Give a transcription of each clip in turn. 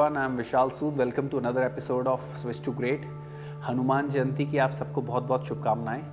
everyone, I am Vishal Sood. Welcome to another episode of Switch to Great. Hanuman Jayanti की आप सबको बहुत बहुत शुभकामनाएं.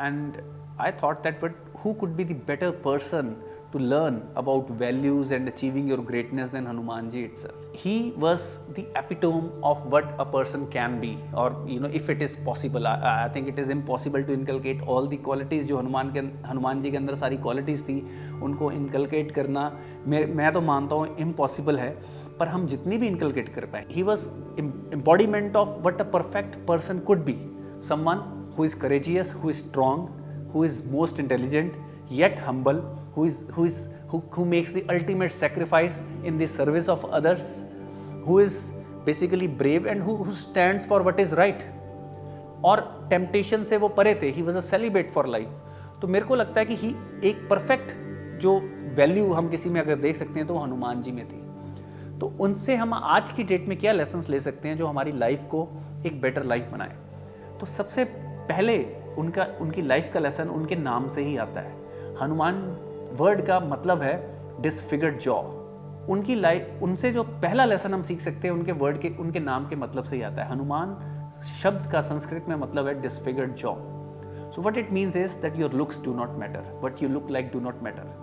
And I thought that who could be the better person to learn about values and achieving your greatness than Hanumanji itself. He was the epitome of what a person can be, or if it is possible. I think it is impossible to inculcate all the qualities जो हनुमान जी के अंदर सारी qualities थी, उनको inculcate करना मैं तो मानता हूँ impossible है, पर हम जितनी भी inculcate कर पाए. He was embodiment of what a perfect person could be. Someone who is courageous, who is strong, who is most intelligent, yet humble, who makes the ultimate sacrifice in the service of others, who is basically brave and who stands for what is right. और temptation से वो परे थे. He was a celebrate for life. तो मेरे को लगता है कि ही एक परफेक्ट जो वैल्यू हम किसी में अगर देख सकते हैं तो वो हनुमान जी में थी. तो उनसे हम आज की डेट में क्या लेसन्स ले सकते हैं जो हमारी लाइफ को एक बेटर लाइफ बनाए. तो सबसे पहले उनकी लाइफ का लेसन उनके नाम से ही आता है. हनुमान वर्ड का मतलब है डिसफिगर्ड जॉ. उनकी लाइफ, उनसे जो पहला लेसन हम सीख सकते हैं उनके नाम के मतलब से ही आता है. हनुमान शब्द का संस्कृत में मतलब है disfigured jaw. So what it means is that your looks do not matter, what you look like do not matter.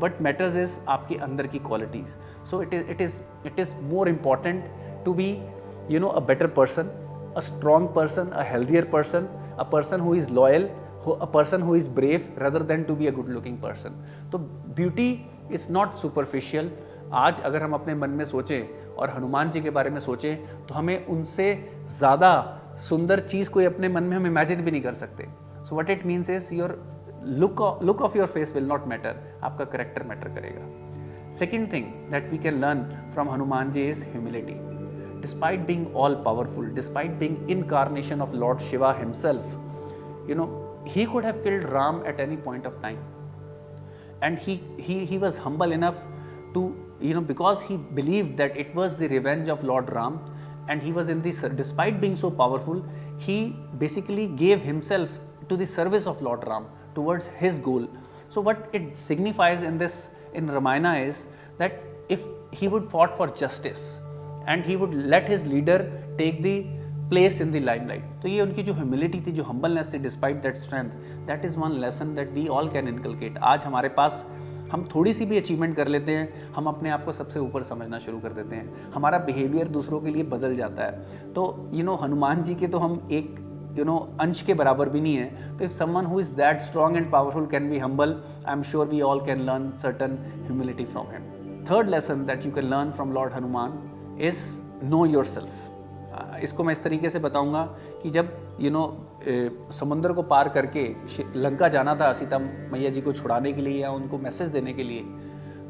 what matters is आपके अंदर की qualities. So it is more important to be a better person, a strong person, a healthier person, a person who is loyal, a person who is brave rather than to be a good looking person. तो beauty is not superficial. आज अगर हम अपने मन में सोचें और हनुमान जी के बारे में सोचें तो हमें उनसे ज़्यादा सुंदर चीज़ कोई अपने मन में हम इमेजिन भी नहीं कर सकते. So what it means is your look of your face will not matter. आपका करेक्टर मैटर करेगा. Second thing that we can learn from Hanuman ji is humility. Despite being all powerful, despite being incarnation of Lord Shiva himself, he could have killed Ram at any point of time. And he was humble enough to, because he believed that it was the revenge of Lord Ram, and he was despite being so powerful, he basically gave himself to the service of Lord Ram towards his goal. So what it signifies in Ramayana is that if he would fought for justice and he would let his leader take the place in the limelight. तो ये उनकी जो humility थी, जो humbleness थी, despite that strength, that is one lesson that we all can inculcate. आज हमारे पास हम थोड़ी सी भी अचीवमेंट कर लेते हैं, हम अपने आप को सबसे ऊपर समझना शुरू कर देते हैं, हमारा बिहेवियर दूसरों के लिए बदल जाता है. तो हनुमान जी के तो हम एक अंश के बराबर भी नहीं है. तो if someone who is that strong and powerful can be humble, I am sure we all can learn certain humility from him. Third lesson that you can learn from lord Hanuman is know yourself. इसको मैं इस तरीके से बताऊंगा कि जब समुद्र को पार करके लंका जाना था सीता मैया जी को छुड़ाने के लिए या उनको मैसेज देने के लिए,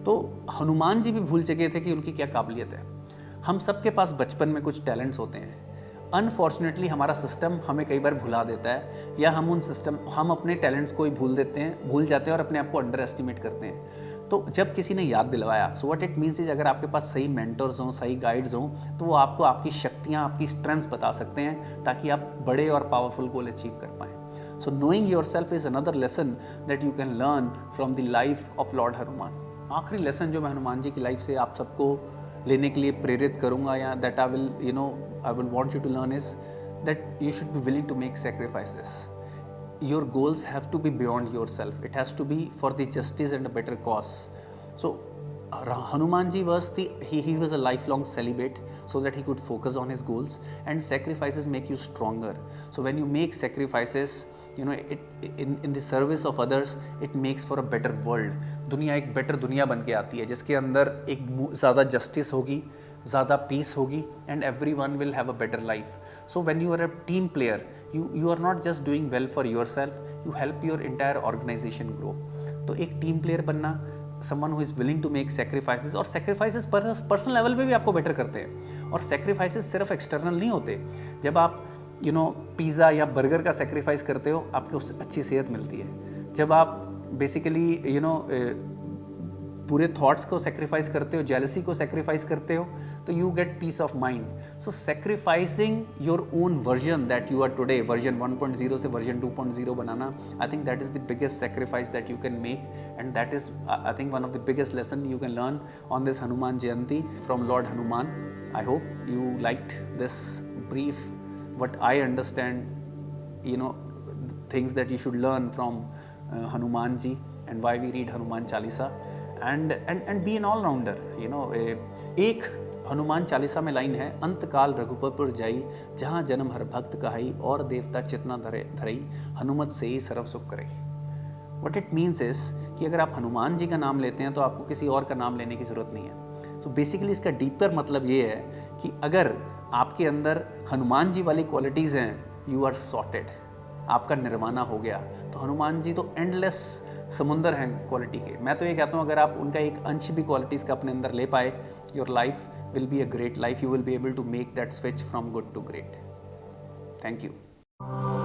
तो हनुमान जी भी भूल चुके थे कि उनकी क्या काबिलियत है. हम सबके पास बचपन में कुछ टैलेंट्स होते हैं. अनफॉर्चुनेटली हमारा सिस्टम हमें कई बार भुला देता है, या हम अपने टैलेंट्स को ही भूल जाते हैं और अपने आप को अंडर एस्टिमेट करते हैं. तो जब किसी ने याद दिलवाया, so what it means is अगर आपके पास सही मेंटर्स हों, सही गाइड्स हों, तो वो आपको आपकी शक्तियाँ, आपकी स्ट्रेंथ्स बता सकते हैं ताकि आप बड़े और पावरफुल गोल अचीव कर पाएँ. सो knowing yourself is another lesson that you can learn from the life of Lord Hanuman. आखिरी लेसन जो मैं हनुमान जी की लाइफ से आप सबको लेने के लिए प्रेरित करूँगा, या that I will want you to learn is that you should be willing to make sacrifices. Your goals have to be beyond yourself. It has to be for the justice and a better cause. So Hanuman ji he was a lifelong celibate so that he could focus on his goals, and sacrifices make you stronger. So when you make sacrifices, in the service of others, it makes for a better world. दुनिया एक better दुनिया बन के आती है जिसके अंदर एक ज़्यादा जस्टिस होगी, ज़्यादा पीस होगी, and everyone will have a better life. So when you are a team player, you are not just doing well for yourself, you help your entire organization grow. तो एक टीम प्लेयर बनना, someone who is willing to make sacrifices, और sacrifices personal level पे भी आपको better करते हैं. और sacrifices सिर्फ एक्सटर्नल नहीं होते. जब आप पिज़्ज़ा या बर्गर का सेक्रीफाइस करते हो, आपको अच्छी सेहत मिलती है. जब आप बेसिकली बुरे थॉट्स को सेक्रीफाइस करते हो, जेलसी को सेक्रीफाइस करते हो, तो you get peace of mind. So sacrificing your own version that you are today, version 1.0 से वर्जन 2.0 बनाना, I think that is the biggest sacrifice that you can make, and that is I think one of the biggest lesson you can learn on this Hanuman Jayanti from Lord Hanuman. I hope you liked this brief, what I understand, things that you should learn from Hanuman ji and why we read Hanuman Chalisa, and be an all rounder. एक हनुमान चालीसा में line है, अंतकाल रघुपरपुर जाई, जहाँ जन्म हर भक्त कहाई, और देवता चितना धरई, हनुमत से ही सर्व सुख करई। What it means is कि अगर आप हनुमान जी का नाम लेते हैं तो आपको किसी और का नाम लेने की ज़रूरत नहीं है। So basically इसका डीपर मतलब ये है कि अगर आपके अंदर हनुमान जी वाली क्वालिटीज़ हैं, यू आर सॉर्टेड, आपका निर्वाणा हो गया। तो हनुमान जी तो एंडलेस समुंदर हैं क्वालिटी के। मैं तो ये कहता हूँ अगर आप उनका एक अंश भी क्वालिटीज़ का अपने अंदर ले पाए, your life will be a great life, you will be able to make that switch from good to great. Thank you.